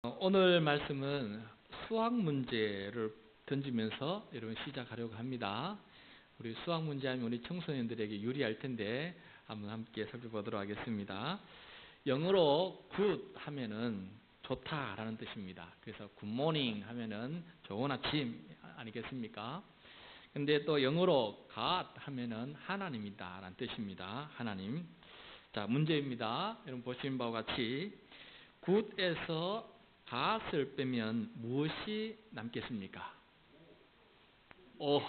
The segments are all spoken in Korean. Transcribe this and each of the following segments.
오늘 말씀은 수학 문제를 던지면서 여러분 시작하려고 합니다. 우리 수학 문제 하면 우리 청소년들에게 유리할 텐데 한번 함께 살펴보도록 하겠습니다. 영어로 good 하면은 좋다라는 뜻입니다. 그래서 good morning 하면은 좋은 아침 아니겠습니까? 근데 또 영어로 God 하면은 하나님이다라는 뜻입니다. 하나님. 자, 문제입니다. 여러분 보시는 바와 같이 good에서 god을 빼면 무엇이 남겠습니까? 오,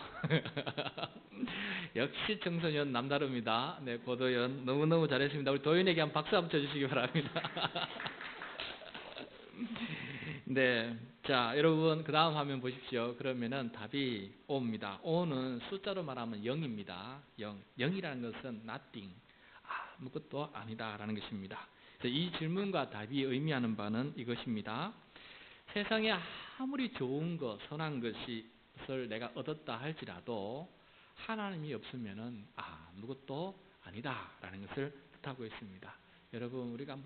역시 청소년 남다릅니다. 네, 고도연 너무너무 잘했습니다. 우리 도연에게 한 박수 한번 쳐주시기 바랍니다. 네, 자 여러분 그 다음 화면 보십시오. 그러면은 답이 O입니다. O는 숫자로 말하면 0입니다. 0. 0이라는 것은 nothing, 아무것도 아니다라는 것입니다. 이 질문과 답이 의미하는 바는 이것입니다. 세상에 아무리 좋은 것, 선한 것을 내가 얻었다 할지라도 하나님이 없으면은 아무것도 아니다라는 것을 뜻하고 있습니다. 여러분 우리가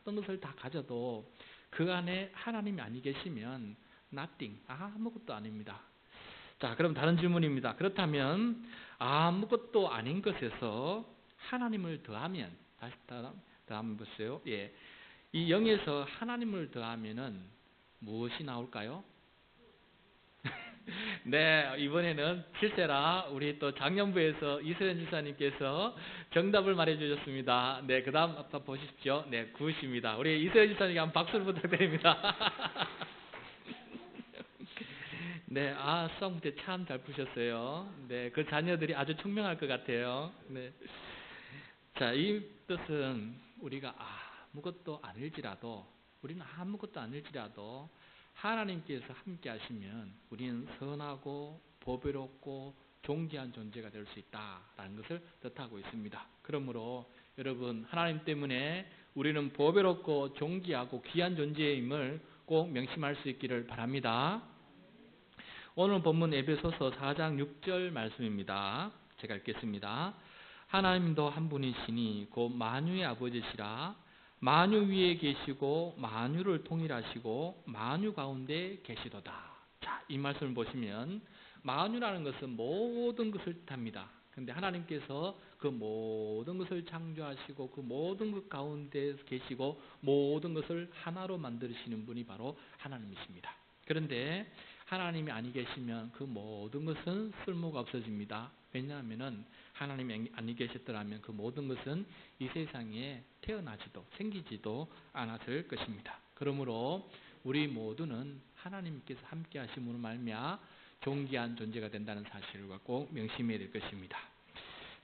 어떤 것을 다 가져도 그 안에 하나님이 아니 계시면 nothing, 아무것도 아닙니다. 자, 그럼 다른 질문입니다. 그렇다면 아무것도 아닌 것에서 하나님을 더하면, 다시 더하면 보세요. 예, 이 0에서 하나님을 더하면은 무엇이 나올까요? 네, 이번에는 실세라 우리 또 작년부에서 이서연 지사님께서 정답을 말해 주셨습니다. 네, 그 다음 아까 보십시오. 네, 9입니다. 우리 이서연 지사님께 한번 박수를 부탁드립니다. 네, 수학 문제 참 잘 푸셨어요. 네, 그 자녀들이 아주 총명할 것 같아요. 네. 자, 이 뜻은 우리가 아무것도 아닐지라도, 우리는 아무것도 아닐지라도 하나님께서 함께 하시면 우리는 선하고 보배롭고 존귀한 존재가 될 수 있다라는 것을 뜻하고 있습니다. 그러므로 여러분, 하나님 때문에 우리는 보배롭고 존귀하고 귀한 존재임을 꼭 명심할 수 있기를 바랍니다. 오늘 본문 에베소서 4장 6절 말씀입니다. 제가 읽겠습니다. 하나님도 한 분이시니 곧 만유의 아버지시라. 만유 위에 계시고 만유를 통일하시고 만유 가운데 계시도다. 자, 이 말씀을 보시면 만유라는 것은 모든 것을 뜻합니다. 그런데 하나님께서 그 모든 것을 창조하시고 그 모든 것 가운데 계시고 모든 것을 하나로 만드시는 분이 바로 하나님이십니다. 그런데 하나님이 아니 계시면 그 모든 것은 쓸모가 없어집니다. 왜냐하면 하나님이 아니 계셨더라면 그 모든 것은 이 세상에 태어나지도 생기지도 않았을 것입니다. 그러므로 우리 모두는 하나님께서 함께 하심으로 말미암아 존귀한 존재가 된다는 사실을 꼭 명심해야 될 것입니다.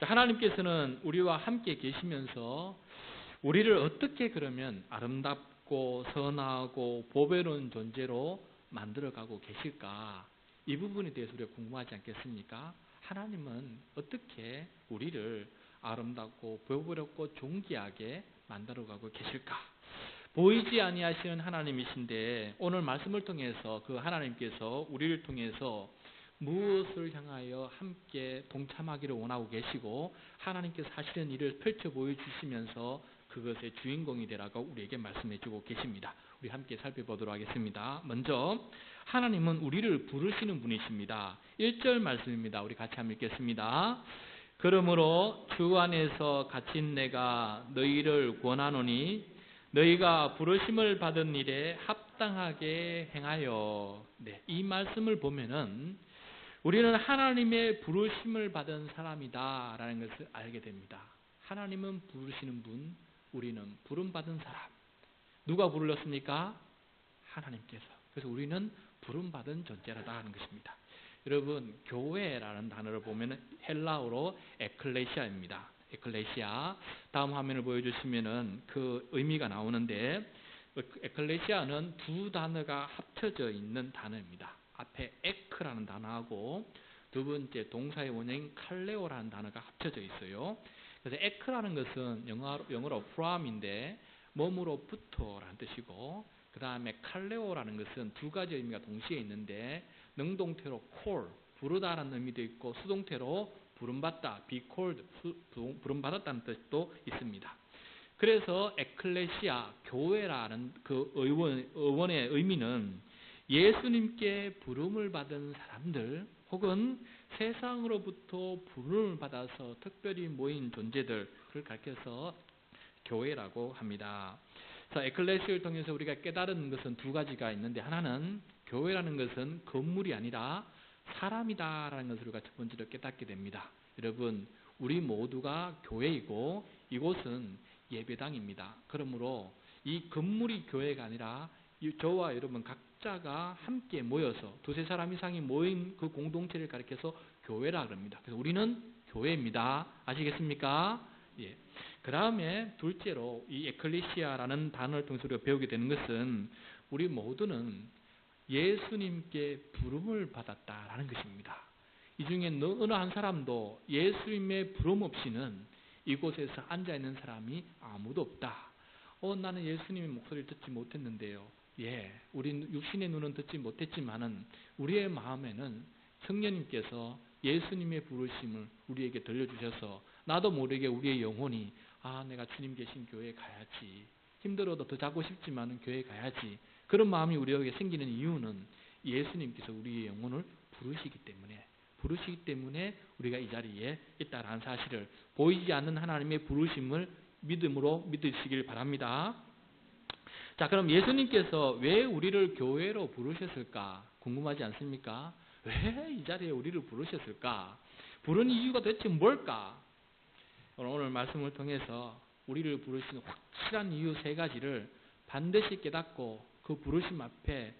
하나님께서는 우리와 함께 계시면서 우리를 어떻게 그러면 아름답고 선하고 보배로운 존재로 만들어가고 계실까? 이 부분에 대해서 우리가 궁금하지 않겠습니까? 하나님은 어떻게 우리를 아름답고 보배롭고 존귀하게 만들어가고 계실까? 보이지 아니하시는 하나님이신데 오늘 말씀을 통해서 그 하나님께서 우리를 통해서 무엇을 향하여 함께 동참하기를 원하고 계시고 하나님께서 하시는 일을 펼쳐 보여주시면서 그것의 주인공이 되라고 우리에게 말씀해 주고 계십니다. 우리 함께 살펴보도록 하겠습니다. 먼저 하나님은 우리를 부르시는 분이십니다. 1절 말씀입니다. 우리 같이 한번 읽겠습니다. 그러므로 주 안에서 갇힌 내가 너희를 권하노니 너희가 부르심을 받은 일에 합당하게 행하여. 네, 이 말씀을 보면은 우리는 하나님의 부르심을 받은 사람이다 라는 것을 알게 됩니다. 하나님은 부르시는 분, 우리는 부름받은 사람. 누가 불렀습니까? 하나님께서. 그래서 우리는 부름받은 존재라다 하는 것입니다. 여러분, 교회라는 단어를 보면 헬라어로 에클레시아입니다. 에클레시아. 다음 화면을 보여주시면은 그 의미가 나오는데, 에클레시아는 두 단어가 합쳐져 있는 단어입니다. 앞에 에크라는 단어하고 두 번째 동사의 원형인 칼레오라는 단어가 합쳐져 있어요. 그래서 에크라는 것은 영어로 from인데 몸으로부터라는 뜻이고, 그 다음에 칼레오라는 것은 두 가지 의미가 동시에 있는데 능동태로 call, 부르다라는 의미도 있고 수동태로 부름받다, be called, 부름받았다는 뜻도 있습니다. 그래서 에클레시아, 교회라는 그 어원의 의미는 예수님께 부름을 받은 사람들 혹은 세상으로부터 부름을 받아서 특별히 모인 존재들을 가리켜서 교회라고 합니다. 자, 에클레시아를 통해서 우리가 깨달은 것은 두 가지가 있는데, 하나는 교회라는 것은 건물이 아니라 사람이다라는 것을 우리가 첫 번째로 깨닫게 됩니다. 여러분, 우리 모두가 교회이고 이곳은 예배당입니다. 그러므로 이 건물이 교회가 아니라 저와 여러분 각자가 함께 모여서 두세 사람 이상이 모인 그 공동체를 가리켜서 교회라 그럽니다. 그래서 우리는 교회입니다. 아시겠습니까? 예. 그 다음에 둘째로 이 에클레시아라는 단어를 통해서 우리가 배우게 되는 것은 우리 모두는 예수님께 부름을 받았다라는 것입니다. 이 중에 어느 한 사람도 예수님의 부름 없이는 이곳에서 앉아있는 사람이 아무도 없다. 나는 예수님의 목소리를 듣지 못했는데요. 예, 우리 육신의 눈은 듣지 못했지만은 우리의 마음에는 성령님께서 예수님의 부르심을 우리에게 들려주셔서 나도 모르게 우리의 영혼이 내가 주님 계신 교회에 가야지. 힘들어도 더 자고 싶지만은 교회에 가야지. 그런 마음이 우리에게 생기는 이유는 예수님께서 우리의 영혼을 부르시기 때문에 우리가 이 자리에 있다라는 사실을, 보이지 않는 하나님의 부르심을 믿음으로 믿으시길 바랍니다. 자, 그럼 예수님께서 왜 우리를 교회로 부르셨을까? 궁금하지 않습니까? 왜 이 자리에 우리를 부르셨을까? 부른 이유가 도대체 뭘까? 오늘 말씀을 통해서 우리를 부르신 확실한 이유 세 가지를 반드시 깨닫고 그 부르심 앞에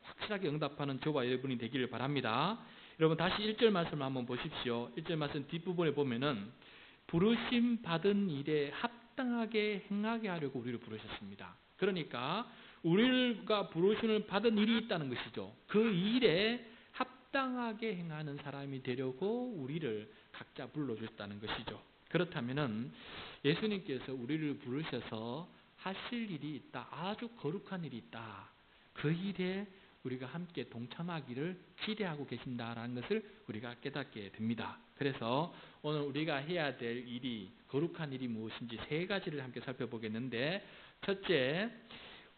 확실하게 응답하는 저와 여러분이 되기를 바랍니다. 여러분, 다시 1절 말씀을 한번 보십시오. 1절 말씀 뒷부분에 보면은 부르심 받은 일에 합당하게 행하게 하려고 우리를 부르셨습니다. 그러니까 우리가 부르심을 받은 일이 있다는 것이죠. 그 일에 합당하게 행하는 사람이 되려고 우리를 각자 불러주셨다는 것이죠. 그렇다면은 예수님께서 우리를 부르셔서 하실 일이 있다. 아주 거룩한 일이 있다. 그 일에 우리가 함께 동참하기를 기대하고 계신다라는 것을 우리가 깨닫게 됩니다. 그래서 오늘 우리가 해야 될 일이, 거룩한 일이 무엇인지 세 가지를 함께 살펴보겠는데, 첫째,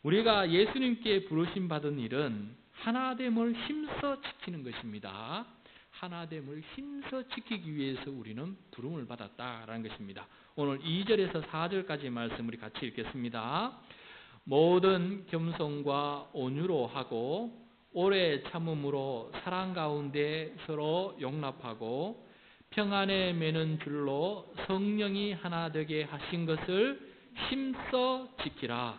우리가 예수님께 부르심 받은 일은 하나됨을 힘써 지키는 것입니다. 하나됨을 힘써 지키기 위해서 우리는 부름을 받았다라는 것입니다. 오늘 2절에서 4절까지의 말씀 우리 같이 읽겠습니다. 모든 겸손과 온유로 하고 오래 참음으로 사랑 가운데 서로 용납하고 평안에 매는 줄로 성령이 하나 되게 하신 것을 힘써 지키라.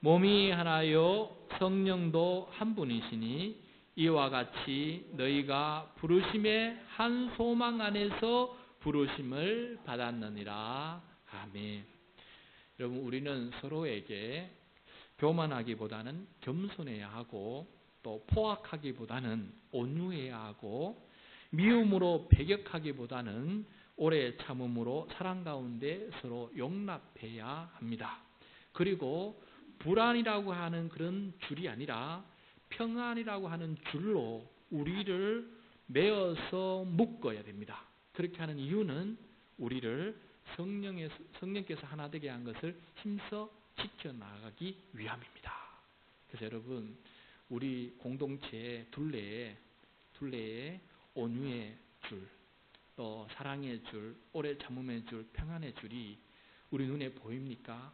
몸이 하나요 성령도 한 분이시니 이와 같이 너희가 부르심의 한 소망 안에서 부르심을 받았느니라. 아멘. 여러분, 우리는 서로에게 교만하기보다는 겸손해야 하고, 또 포악하기보다는 온유해야 하고, 미움으로 배격하기보다는 오래 참음으로 사랑 가운데 서로 용납해야 합니다. 그리고 불안이라고 하는 그런 줄이 아니라 평안이라고 하는 줄로 우리를 매어서 묶어야 됩니다. 그렇게 하는 이유는 우리를 성령께서 하나 되게 한 것을 힘써 지켜나가기 위함입니다. 그래서 여러분, 우리 공동체의 둘레에 온유의 줄, 또 사랑의 줄, 오래 참음의 줄, 평안의 줄이 우리 눈에 보입니까?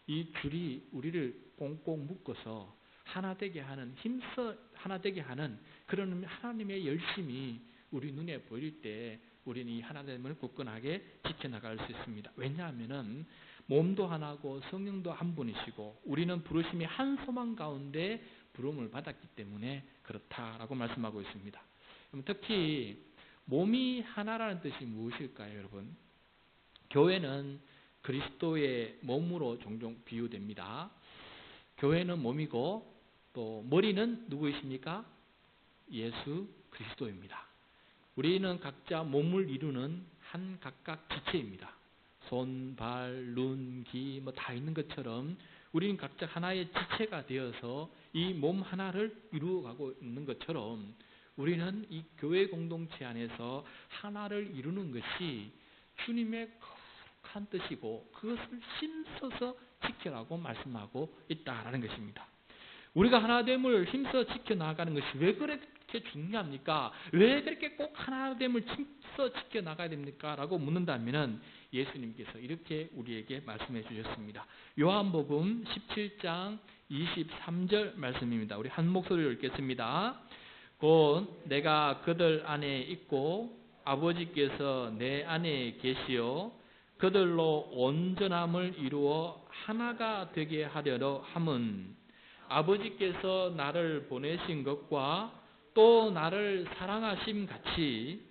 이 줄이 우리를 꽁꽁 묶어서 하나 되게 하는, 힘써 하나 되게 하는 그런 하나님의 열심이 우리 눈에 보일 때 우리는 이 하나됨을 굳건하게 지켜나갈 수 있습니다. 왜냐하면 몸도 하나고 성령도 한 분이시고 우리는 부르심이 한 소망 가운데 부름을 받았기 때문에 그렇다라고 말씀하고 있습니다. 특히 몸이 하나라는 뜻이 무엇일까요, 여러분? 교회는 그리스도의 몸으로 종종 비유됩니다. 교회는 몸이고 또 머리는 누구이십니까? 예수 그리스도입니다. 우리는 각자 몸을 이루는 한 각각 지체입니다. 손, 발, 눈, 귀 다 있는 것처럼 우리는 각자 하나의 지체가 되어서 이 몸 하나를 이루어가고 있는 것처럼 우리는 이 교회 공동체 안에서 하나를 이루는 것이 주님의 한 뜻이고 그것을 힘써서 지켜라고 말씀하고 있다라는 것입니다. 우리가 하나됨을 힘써 지켜나가는 것이 왜 그렇게 중요합니까? 왜 그렇게 꼭 하나됨을 힘써 지켜나가야 됩니까? 라고 묻는다면 예수님께서 이렇게 우리에게 말씀해 주셨습니다. 요한복음 17장 23절 말씀입니다. 우리 한 목소리로 읽겠습니다. 곧 내가 그들 안에 있고 아버지께서 내 안에 계시어 그들로 온전함을 이루어 하나가 되게 하려고 함은 아버지께서 나를 보내신 것과 또 나를 사랑하심 같이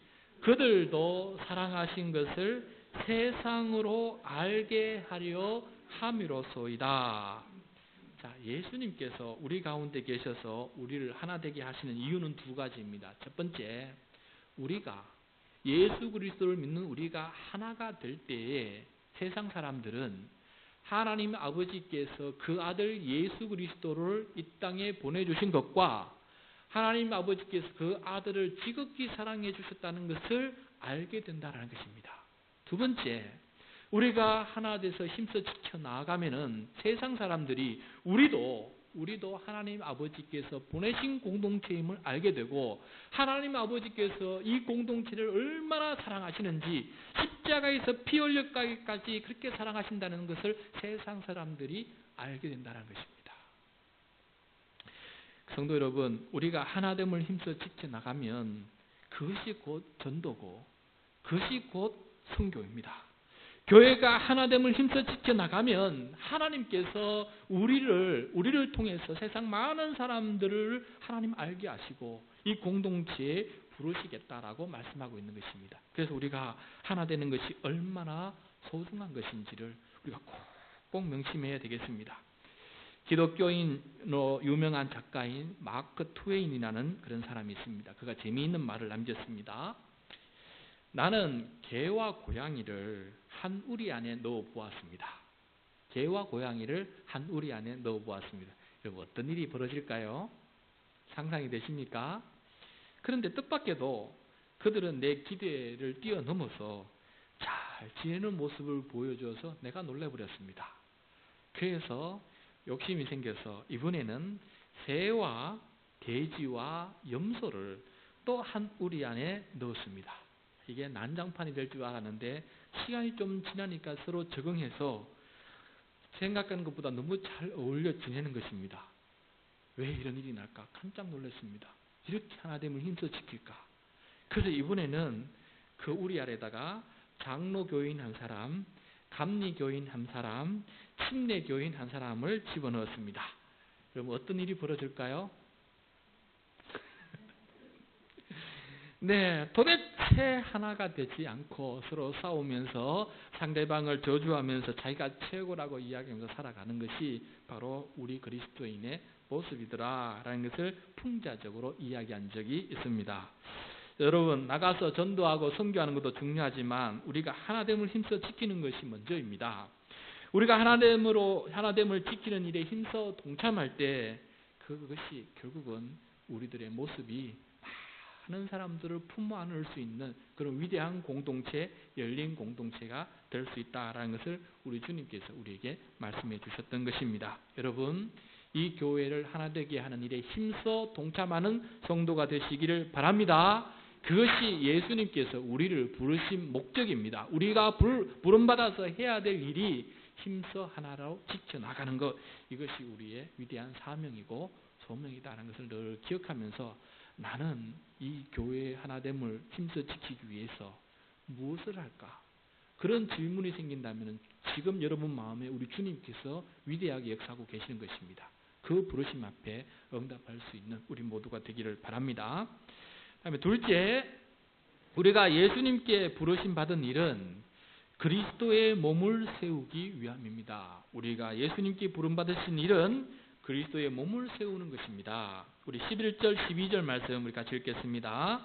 그들도 사랑하신 것을 세상으로 알게 하려 함이로소이다. 자, 예수님께서 우리 가운데 계셔서 우리를 하나 되게 하시는 이유는 두 가지입니다. 첫 번째, 우리가 예수 그리스도를 믿는 우리가 하나가 될 때에 세상 사람들은 하나님 아버지께서 그 아들 예수 그리스도를 이 땅에 보내주신 것과 하나님 아버지께서 그 아들을 지극히 사랑해 주셨다는 것을 알게 된다는 것입니다. 두 번째, 우리가 하나 돼서 힘써 지켜나가면은 세상 사람들이 우리도 하나님 아버지께서 보내신 공동체임을 알게 되고 하나님 아버지께서 이 공동체를 얼마나 사랑하시는지 십자가에서 피 흘려까지 그렇게 사랑하신다는 것을 세상 사람들이 알게 된다는 것입니다. 성도 여러분, 우리가 하나됨을 힘써 지켜나가면 그것이 곧 전도고 그것이 곧 선교입니다. 교회가 하나됨을 힘써 지켜나가면 하나님께서 우리를 통해서 세상 많은 사람들을 하나님 알게 하시고 이 공동체에 부르시겠다라고 말씀하고 있는 것입니다. 그래서 우리가 하나 되는 것이 얼마나 소중한 것인지를 우리가 꼭 명심해야 되겠습니다. 기독교인으로 유명한 작가인 마크 트웨인이라는 그런 사람이 있습니다. 그가 재미있는 말을 남겼습니다. 나는 개와 고양이를 한 우리 안에 넣어 보았습니다. 개와 고양이를 한 우리 안에 넣어 보았습니다. 여러분, 어떤 일이 벌어질까요? 상상이 되십니까? 그런데 뜻밖에도 그들은 내 기대를 뛰어넘어서 잘 지내는 모습을 보여줘서 내가 놀라버렸습니다. 그래서 욕심이 생겨서 이번에는 새와 돼지와 염소를 또 한 우리 안에 넣었습니다. 이게 난장판이 될 줄 알았는데 시간이 좀 지나니까 서로 적응해서 생각하는 것보다 너무 잘 어울려 지내는 것입니다. 왜 이런 일이 날까? 깜짝 놀랐습니다. 이렇게 하나됨을 힘써 지킬까? 그래서 이번에는 그 우리 아래다가 장로교인 한 사람, 감리교인 한 사람, 침례교인 한 사람을 집어넣었습니다. 그럼 어떤 일이 벌어질까요? 네, 도대체 하나가 되지 않고 서로 싸우면서 상대방을 저주하면서 자기가 최고라고 이야기하면서 살아가는 것이 바로 우리 그리스도인의 모습이더라라는 것을 풍자적으로 이야기한 적이 있습니다. 여러분, 나가서 전도하고 선교하는 것도 중요하지만 우리가 하나됨을 힘써 지키는 것이 먼저입니다. 우리가 하나됨을 지키는 일에 힘써 동참할 때 그것이 결국은 우리들의 모습이 많은 사람들을 품어 안을 수 있는 그런 위대한 공동체, 열린 공동체가 될 수 있다라는 것을 우리 주님께서 우리에게 말씀해 주셨던 것입니다. 여러분, 이 교회를 하나 되게 하는 일에 힘써 동참하는 성도가 되시기를 바랍니다. 그것이 예수님께서 우리를 부르신 목적입니다. 우리가 부름받아서 해야 될 일이 힘써 하나로 지켜나가는 것, 이것이 우리의 위대한 사명이고 소명이다라는 것을 늘 기억하면서 나는 이 교회의 하나됨을 힘써 지키기 위해서 무엇을 할까? 그런 질문이 생긴다면 지금 여러분 마음에 우리 주님께서 위대하게 역사하고 계시는 것입니다. 그 부르심 앞에 응답할 수 있는 우리 모두가 되기를 바랍니다. 다음에 둘째, 우리가 예수님께 부르심 받은 일은 그리스도의 몸을 세우기 위함입니다. 우리가 예수님께 부름받으신 일은 그리스도의 몸을 세우는 것입니다. 우리 11절, 12절 말씀 우리 같이 읽겠습니다.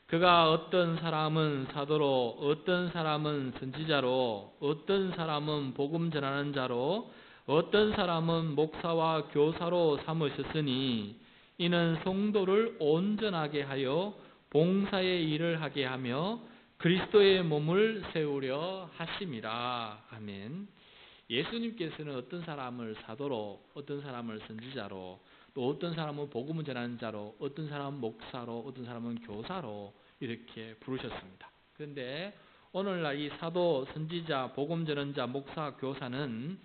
그가 어떤 사람은 사도로, 어떤 사람은 선지자로, 어떤 사람은 복음 전하는 자로, 어떤 사람은 목사와 교사로 삼으셨으니 이는 성도를 온전하게 하여 봉사의 일을 하게 하며 그리스도의 몸을 세우려 하심이라. 아멘. 예수님께서는 어떤 사람을 사도로, 어떤 사람을 선지자로, 또 어떤 사람은 복음을 전하는 자로, 어떤 사람은 목사로, 어떤 사람은 교사로 이렇게 부르셨습니다. 그런데 오늘날 이 사도, 선지자, 복음 전하자, 목사, 교사는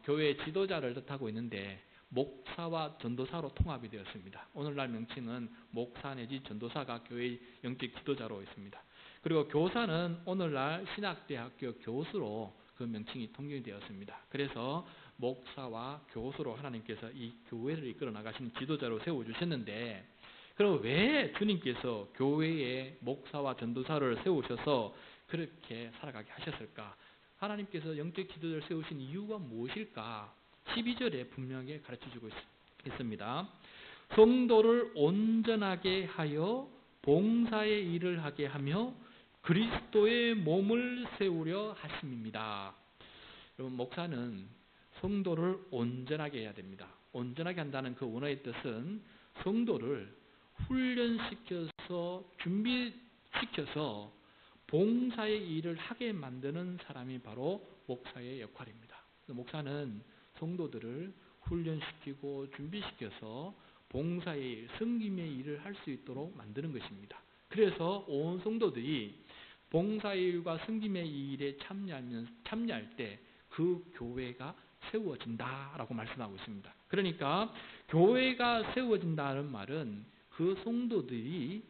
교회 지도자를 뜻하고 있는데 목사와 전도사로 통합이 되었습니다. 오늘날 명칭은 목사 내지 전도사가 교회의 영적 지도자로 있습니다. 그리고 교사는 오늘날 신학대학교 교수로 그 명칭이 통용이 되었습니다. 그래서 목사와 교수로 하나님께서 이 교회를 이끌어 나가시는 지도자로 세워주셨는데, 그럼 왜 주님께서 교회에 목사와 전도사를 세우셔서 그렇게 살아가게 하셨을까? 하나님께서 영적 지도자를 세우신 이유가 무엇일까? 12절에 분명하게 가르쳐주고 있습니다. 성도를 온전하게 하여 봉사의 일을 하게 하며 그리스도의 몸을 세우려 하심입니다. 여러분, 목사는 성도를 온전하게 해야 됩니다. 온전하게 한다는 그 원어의 뜻은 성도를 훈련시켜서 준비시켜서 봉사의 일을 하게 만드는 사람이 바로 목사의 역할입니다. 목사는 성도들을 훈련시키고 준비시켜서 봉사의 일, 섬김의 일을 할 수 있도록 만드는 것입니다. 그래서 온 성도들이 봉사의 일과 섬김의 일에 참여할 때 그 교회가 세워진다라고 말씀하고 있습니다. 그러니까 교회가 세워진다는 말은 그 성도들이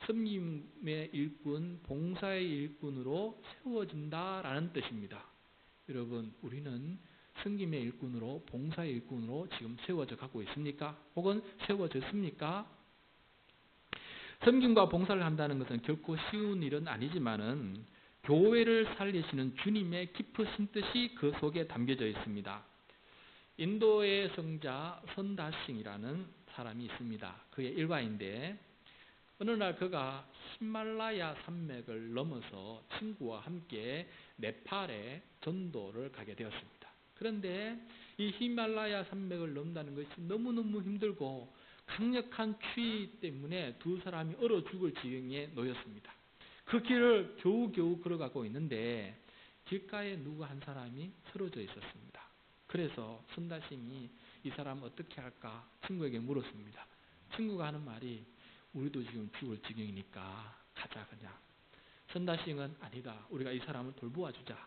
섬김의 일꾼, 봉사의 일꾼으로 세워진다라는 뜻입니다. 여러분, 우리는 섬김의 일꾼으로, 봉사의 일꾼으로 지금 세워져 가고 있습니까? 혹은 세워졌습니까? 섬김과 봉사를 한다는 것은 결코 쉬운 일은 아니지만은 교회를 살리시는 주님의 깊으신 뜻이 그 속에 담겨져 있습니다. 인도의 성자 선다싱이라는 사람이 있습니다. 그의 일가인데 어느 날 그가 히말라야 산맥을 넘어서 친구와 함께 네팔에 전도를 가게 되었습니다. 그런데 이 히말라야 산맥을 넘는다는 것이 너무너무 힘들고 강력한 추위 때문에 두 사람이 얼어 죽을 지경에 놓였습니다. 그 길을 겨우겨우 걸어가고 있는데 길가에 누구 한 사람이 쓰러져 있었습니다. 그래서 선다싱이 이 사람 어떻게 할까 친구에게 물었습니다. 친구가 하는 말이 우리도 지금 죽을 지경이니까 가자 그냥. 선다싱은 아니다. 우리가 이 사람을 돌보아 주자.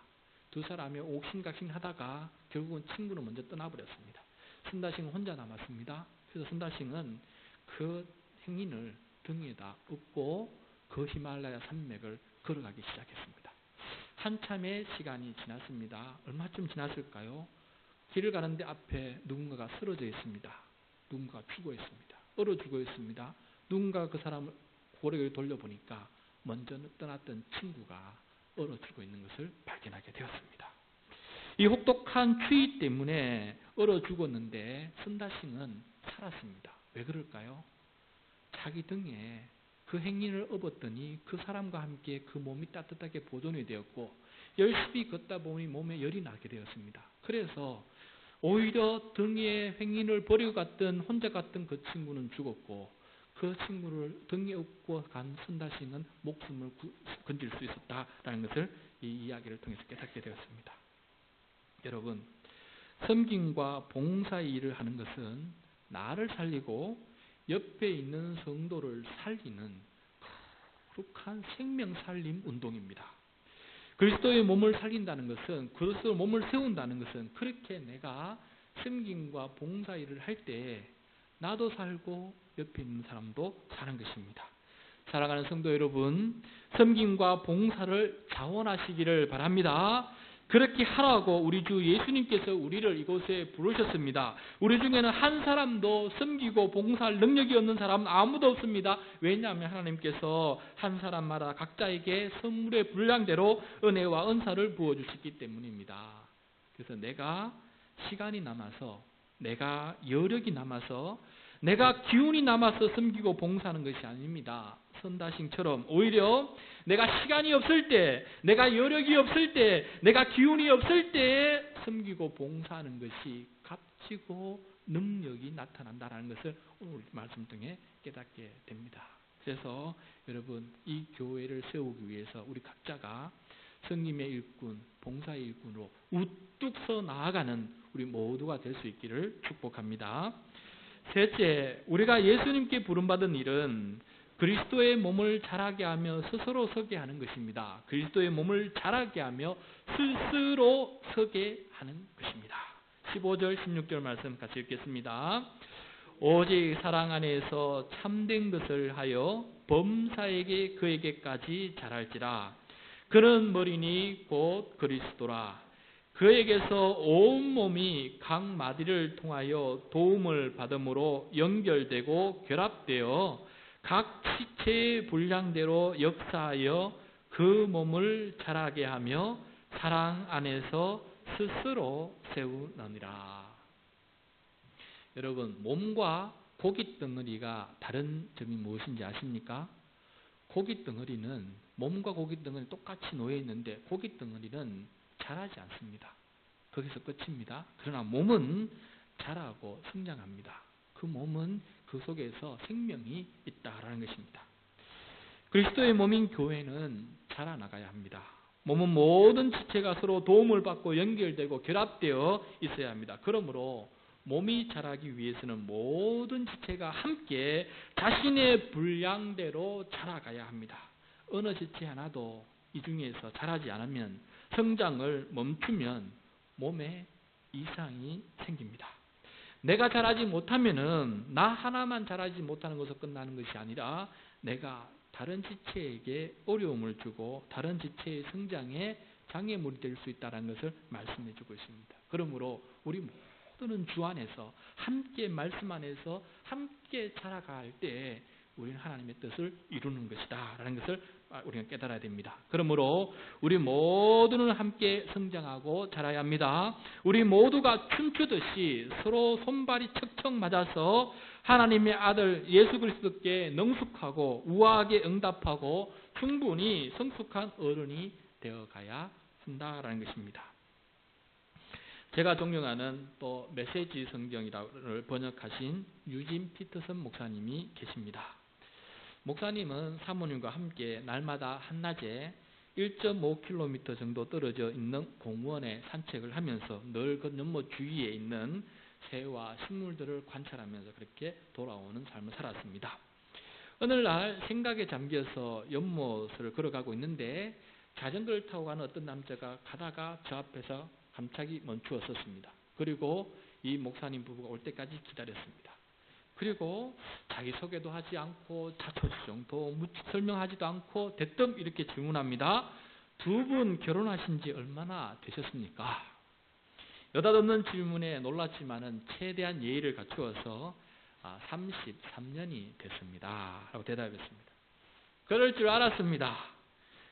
두 사람이 옥신각신하다가 결국은 친구는 먼저 떠나버렸습니다. 선다싱은 혼자 남았습니다. 그래서 선다싱은 그 행인을 등에다 업고 그 히말라야 산맥을 걸어가기 시작했습니다. 한참의 시간이 지났습니다. 얼마쯤 지났을까요? 길을 가는데 앞에 누군가가 쓰러져 있습니다. 누군가가 죽어 있습니다. 얼어 죽어 있습니다. 누군가가 그 사람을 고개를 돌려보니까 먼저 떠났던 친구가 얼어 죽어 있는 것을 발견하게 되었습니다. 이 혹독한 추위 때문에 얼어 죽었는데 선다싱은 살았습니다. 왜 그럴까요? 자기 등에 그 행인을 업었더니 그 사람과 함께 그 몸이 따뜻하게 보존이 되었고 열심히 걷다 보니 몸에 열이 나게 되었습니다. 그래서 오히려 등에 행인을 버리고 갔던 혼자 갔던 그 친구는 죽었고 그 친구를 등에 업고 간 선다싱은 목숨을 건질 수 있었다라는 것을 이 이야기를 통해서 깨닫게 되었습니다. 여러분, 섬김과 봉사의 일을 하는 것은 나를 살리고 옆에 있는 성도를 살리는 거룩한 생명살림 운동입니다. 그리스도의 몸을 살린다는 것은, 그리스도의 몸을 세운다는 것은 그렇게 내가 섬김과 봉사일을 할 때 나도 살고 옆에 있는 사람도 사는 것입니다. 사랑하는 성도 여러분, 섬김과 봉사를 자원하시기를 바랍니다. 그렇게 하라고 우리 주 예수님께서 우리를 이곳에 부르셨습니다. 우리 중에는 한 사람도 섬기고 봉사할 능력이 없는 사람은 아무도 없습니다. 왜냐하면 하나님께서 한 사람마다 각자에게 선물의 분량대로 은혜와 은사를 부어주시기 때문입니다. 그래서 내가 시간이 남아서, 내가 여력이 남아서, 내가 기운이 남아서 섬기고 봉사하는 것이 아닙니다. 선다싱처럼 오히려 내가 시간이 없을 때, 내가 여력이 없을 때, 내가 기운이 없을 때 섬기고 봉사하는 것이 값지고 능력이 나타난다는 것을 오늘 말씀 통해 깨닫게 됩니다. 그래서 여러분, 이 교회를 세우기 위해서 우리 각자가 성김의 일꾼, 봉사의 일꾼으로 우뚝 서 나아가는 우리 모두가 될 수 있기를 축복합니다. 셋째, 우리가 예수님께 부름받은 일은 그리스도의 몸을 자라게 하며 스스로 서게 하는 것입니다. 그리스도의 몸을 자라게 하며 스스로 서게 하는 것입니다. 15절, 16절 말씀 같이 읽겠습니다. 오직 사랑 안에서 참된 것을 하여 범사에게 그에게까지 자랄지라. 그는 머리니 곧 그리스도라. 그에게서 온 몸이 각 마디를 통하여 도움을 받음으로 연결되고 결합되어 각 지체의 분량대로 역사하여 그 몸을 자라게 하며 사랑 안에서 스스로 세우느니라. 여러분, 몸과 고기 덩어리가 다른 점이 무엇인지 아십니까? 고기 덩어리는, 몸과 고기 덩어리는 똑같이 놓여 있는데 고기 덩어리는 자라지 않습니다. 거기서 끝입니다. 그러나 몸은 자라고 성장합니다. 그 몸은 그 속에서 생명이 있다라는 것입니다. 그리스도의 몸인 교회는 자라나가야 합니다. 몸은 모든 지체가 서로 도움을 받고 연결되고 결합되어 있어야 합니다. 그러므로 몸이 자라기 위해서는 모든 지체가 함께 자신의 분량대로 자라가야 합니다. 어느 지체 하나도 이 중에서 자라지 않으면, 성장을 멈추면 몸에 이상이 생깁니다. 내가 자라지 못하면은 나 하나만 자라지 못하는 것으로 끝나는 것이 아니라 내가 다른 지체에게 어려움을 주고 다른 지체의 성장에 장애물이 될 수 있다는 것을 말씀해 주고 있습니다. 그러므로 우리 모두는 주 안에서 함께 말씀 안에서 함께 자라갈 때 우리는 하나님의 뜻을 이루는 것이다 라는 것을 우리가 깨달아야 됩니다. 그러므로 우리 모두는 함께 성장하고 자라야 합니다. 우리 모두가 춤추듯이 서로 손발이 척척 맞아서 하나님의 아들 예수 그리스도께 능숙하고 우아하게 응답하고 충분히 성숙한 어른이 되어가야 한다라는 것입니다. 제가 존경하는 또 메시지 성경이라를 번역하신 유진 피터슨 목사님이 계십니다. 목사님은 사모님과 함께 날마다 한낮에 1.5km 정도 떨어져 있는 공원에 산책을 하면서 늘 그 연못 주위에 있는 새와 식물들을 관찰하면서 그렇게 돌아오는 삶을 살았습니다. 어느 날 생각에 잠겨서 연못을 걸어가고 있는데 자전거를 타고 가는 어떤 남자가 가다가 저 앞에서 갑자기 멈추어 섰습니다. 그리고 이 목사님 부부가 올 때까지 기다렸습니다. 그리고 자기 소개도 하지 않고 자초지종도 설명하지도 않고 대뜸 이렇게 질문합니다. 두 분 결혼하신 지 얼마나 되셨습니까? 여닷없는 질문에 놀랐지만은 최대한 예의를 갖추어서 33년이 됐습니다 라고 대답했습니다. 그럴 줄 알았습니다.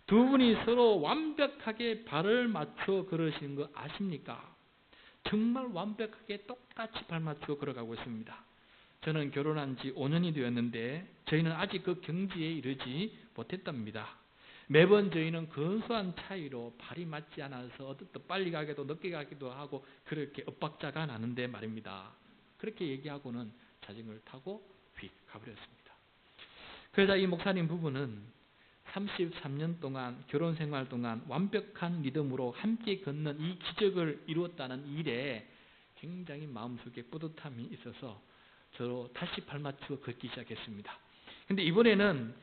두 분이 서로 완벽하게 발을 맞춰 걸으시는 거 아십니까? 정말 완벽하게 똑같이 발 맞춰 걸어가고 있습니다. 저는 결혼한 지 5년이 되었는데 저희는 아직 그 경지에 이르지 못했답니다. 매번 저희는 근소한 차이로 발이 맞지 않아서 어떻든 빨리 가기도 늦게 가기도 하고 그렇게 엇박자가 나는데 말입니다. 그렇게 얘기하고는 자전거를 타고 휙 가버렸습니다. 그러자 이 목사님 부부는 33년 동안 결혼 생활 동안 완벽한 리듬으로 함께 걷는 이 기적을 이루었다는 일에 굉장히 마음속에 뿌듯함이 있어서 서로 다시 발 맞추어 걷기 시작했습니다. 근데 이번에는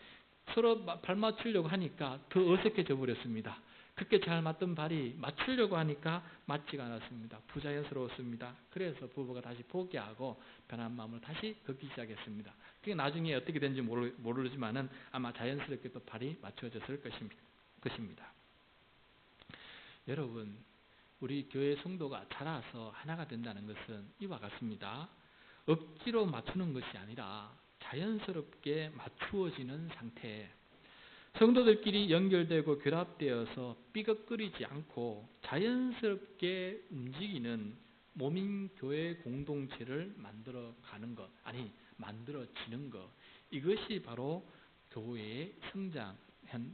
서로 발 맞추려고 하니까 더 어색해져 버렸습니다. 그렇게 잘 맞던 발이 맞추려고 하니까 맞지가 않았습니다. 부자연스러웠습니다. 그래서 부부가 다시 포기하고 변한 마음을 다시 걷기 시작했습니다. 그게 나중에 어떻게 된지 모르지만은 아마 자연스럽게 또 발이 맞춰졌을 것입니다. 여러분, 우리 교회 성도가 자라서 하나가 된다는 것은 이와 같습니다. 억지로 맞추는 것이 아니라 자연스럽게 맞추어지는 상태. 성도들끼리 연결되고 결합되어서 삐걱거리지 않고 자연스럽게 움직이는 몸인 교회 공동체를 만들어가는 것, 아니 만들어지는 것, 이것이 바로 교회의 성장한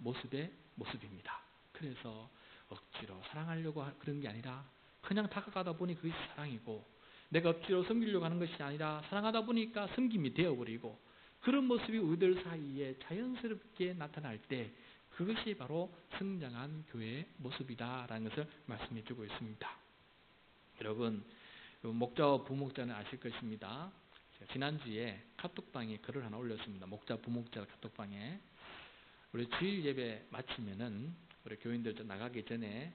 모습입니다. 그래서 억지로 사랑하려고 그런 게 아니라 그냥 다가가다 보니 그것이 사랑이고, 내가 억지로 섬기려고 하는 것이 아니라 사랑하다 보니까 섬김이 되어버리고, 그런 모습이 우리들 사이에 자연스럽게 나타날 때 그것이 바로 성장한 교회의 모습이다라는 것을 말씀해 주고 있습니다. 여러분, 목자와 부목자는 아실 것입니다. 제가 지난주에 카톡방에 글을 하나 올렸습니다. 목자 부목자 카톡방에. 우리 주일 예배 마치면은 우리 교인들 나가기 전에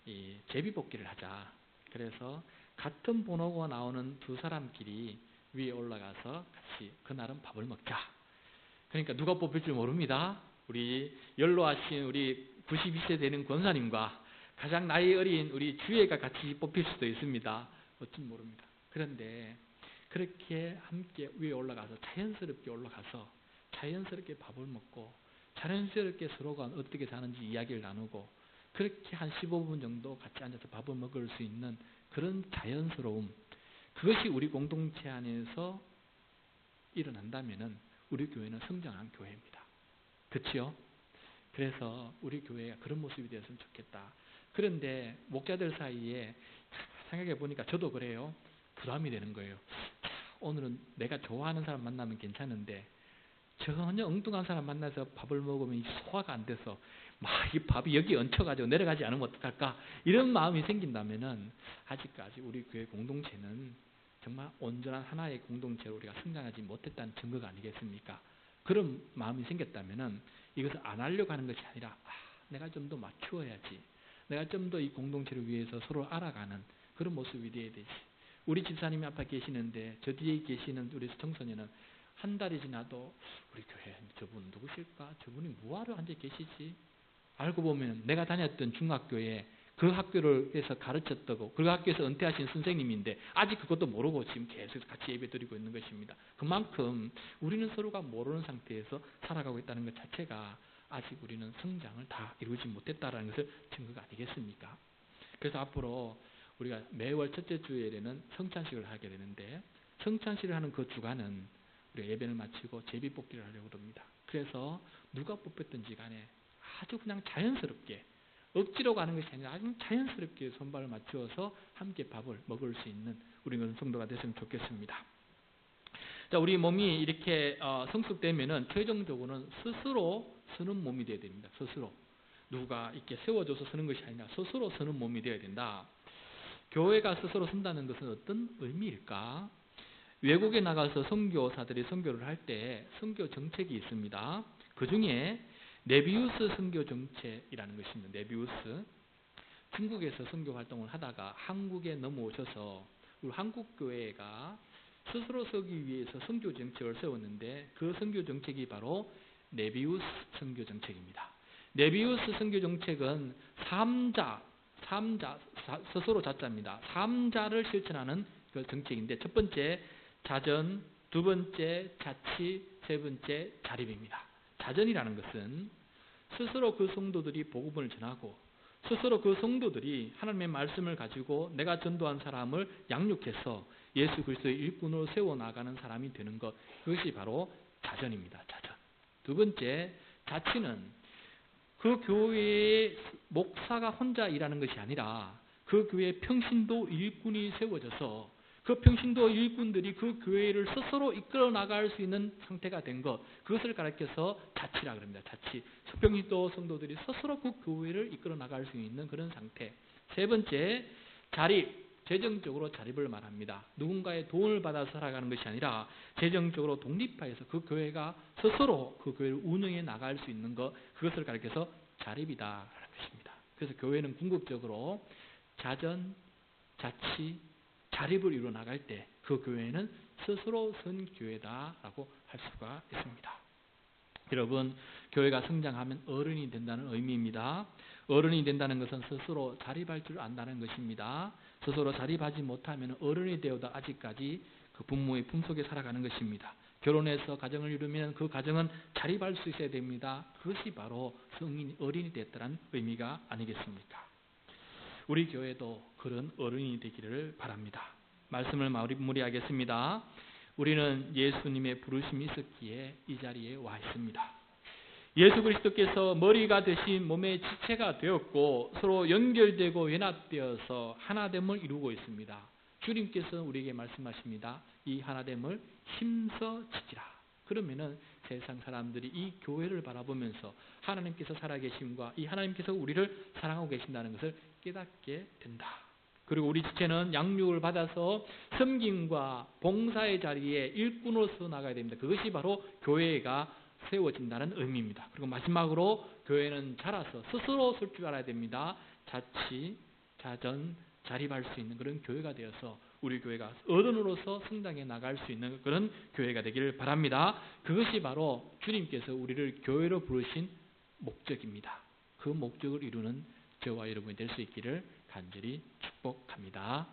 이 제비뽑기를 하자. 그래서 같은 번호가 나오는 두 사람끼리 위에 올라가서 같이 그날은 밥을 먹자. 그러니까 누가 뽑힐지 모릅니다. 우리 연로하신 우리 92세 되는 권사님과 가장 나이 어린 우리 주애가 같이 뽑힐 수도 있습니다. 어찌 모릅니다. 그런데 그렇게 함께 위에 올라가서 자연스럽게 올라가서 자연스럽게 밥을 먹고 자연스럽게 서로가 어떻게 사는지 이야기를 나누고 그렇게 한 15분 정도 같이 앉아서 밥을 먹을 수 있는 그런 자연스러움, 그것이 우리 공동체 안에서 일어난다면은 우리 교회는 성장한 교회입니다. 그렇지요? 그래서 우리 교회가 그런 모습이 되었으면 좋겠다. 그런데 목자들 사이에 생각해 보니까 저도 그래요. 부담이 되는 거예요. 오늘은 내가 좋아하는 사람 만나면 괜찮은데 전혀 엉뚱한 사람 만나서 밥을 먹으면 소화가 안 돼서 막 이 밥이 여기 얹혀가지고 내려가지 않으면 어떡할까? 이런 마음이 생긴다면은 아직까지 우리 교회 공동체는 정말 온전한 하나의 공동체로 우리가 성장하지 못했다는 증거가 아니겠습니까? 그런 마음이 생겼다면은 이것을 안 하려고 하는 것이 아니라 내가 좀 더 맞추어야지. 내가 좀 더 이 공동체를 위해서 서로 알아가는 그런 모습이 되어야 되지. 우리 집사님이 앞에 계시는데 저 뒤에 계시는 우리 청소년은 한 달이 지나도 우리 교회 저분 누구실까? 저분이 뭐하러 앉아 계시지? 알고 보면 내가 다녔던 중학교에 그 학교에서 가르쳤다고 그 학교에서 은퇴하신 선생님인데 아직 그것도 모르고 지금 계속 같이 예배 드리고 있는 것입니다. 그만큼 우리는 서로가 모르는 상태에서 살아가고 있다는 것 자체가 아직 우리는 성장을 다 이루지 못했다는 것을 증거가 아니겠습니까? 그래서 앞으로 우리가 매월 첫째 주일에는 성찬식을 하게 되는데 성찬식을 하는 그 주간은 우리가 예배를 마치고 제비뽑기를 하려고 합니다. 그래서 누가 뽑혔든지 간에 아주 그냥 자연스럽게 억지로 가는 것이 아니라 아주 자연스럽게 손발을 맞추어서 함께 밥을 먹을 수 있는 우리 성도가 됐으면 좋겠습니다. 자, 우리 몸이 이렇게 성숙되면은 최종적으로는 스스로 서는 몸이 되어야 됩니다. 스스로 누가 이렇게 세워줘서 서는 것이 아니라 스스로 서는 몸이 되어야 된다. 교회가 스스로 선다는 것은 어떤 의미일까? 외국에 나가서 선교사들이 선교를 할 때 선교 정책이 있습니다. 그 중에 네비우스 선교 정책이라는 것입니다. 네비우스. 중국에서 선교 활동을 하다가 한국에 넘어오셔서 우리 한국 교회가 스스로 서기 위해서 선교 정책을 세웠는데 그 선교 정책이 바로 네비우스 선교 정책입니다. 네비우스 선교 정책은 스스로 자자입니다. 3자를 실천하는 그 정책인데 첫 번째 자전, 두 번째 자치, 세 번째 자립입니다. 자전이라는 것은 스스로 그 성도들이 복음을 전하고 스스로 그 성도들이 하나님의 말씀을 가지고 내가 전도한 사람을 양육해서 예수 그리스도의 일꾼으로 세워나가는 사람이 되는 것, 그것이 바로 자전입니다. 자전. 두 번째 자치는 그 교회의 목사가 혼자 일하는 것이 아니라 그 교회의 평신도 일꾼이 세워져서 그 평신도 일꾼들이 그 교회를 스스로 이끌어 나갈 수 있는 상태가 된 것, 그것을 가르쳐서 자치라 그럽니다. 자치. 평신도 성도들이 스스로 그 교회를 이끌어 나갈 수 있는 그런 상태. 세 번째, 자립. 재정적으로 자립을 말합니다. 누군가의 도움을 받아 살아가는 것이 아니라 재정적으로 독립하여서 그 교회가 스스로 그 교회를 운영해 나갈 수 있는 것, 그것을 가르쳐서 자립이다라는 것입니다. 그래서 교회는 궁극적으로 자전, 자치, 자립을 이루어 나갈 때 그 교회는 스스로 선 교회다라고 할 수가 있습니다. 여러분, 교회가 성장하면 어른이 된다는 의미입니다. 어른이 된다는 것은 스스로 자립할 줄 안다는 것입니다. 스스로 자립하지 못하면 어른이 되어도 아직까지 그 부모의 품속에 살아가는 것입니다. 결혼해서 가정을 이루면 그 가정은 자립할 수 있어야 됩니다. 그것이 바로 성인이 어린이 됐다는 의미가 아니겠습니까? 우리 교회도 그런 어른이 되기를 바랍니다. 말씀을 마무리하겠습니다. 우리는 예수님의 부르심이 있었기에 이 자리에 와 있습니다. 예수 그리스도께서 머리가 되신 몸의 지체가 되었고 서로 연결되고 연합되어서 하나됨을 이루고 있습니다. 주님께서 우리에게 말씀하십니다. 이 하나됨을 힘써 지키라. 그러면은 세상 사람들이 이 교회를 바라보면서 하나님께서 살아계심과 이 하나님께서 우리를 사랑하고 계신다는 것을 깨닫게 된다. 그리고 우리 지체는 양육을 받아서 섬김과 봉사의 자리에 일꾼으로서 나가야 됩니다. 그것이 바로 교회가 세워진다는 의미입니다. 그리고 마지막으로 교회는 자라서 스스로 설 줄 알아야 됩니다. 자치, 자전, 자립할 수 있는 그런 교회가 되어서 우리 교회가 어른으로서 성장해 나갈 수 있는 그런 교회가 되기를 바랍니다. 그것이 바로 주님께서 우리를 교회로 부르신 목적입니다. 그 목적을 이루는 저와 여러분이 될 수 있기를 간절히 축복합니다.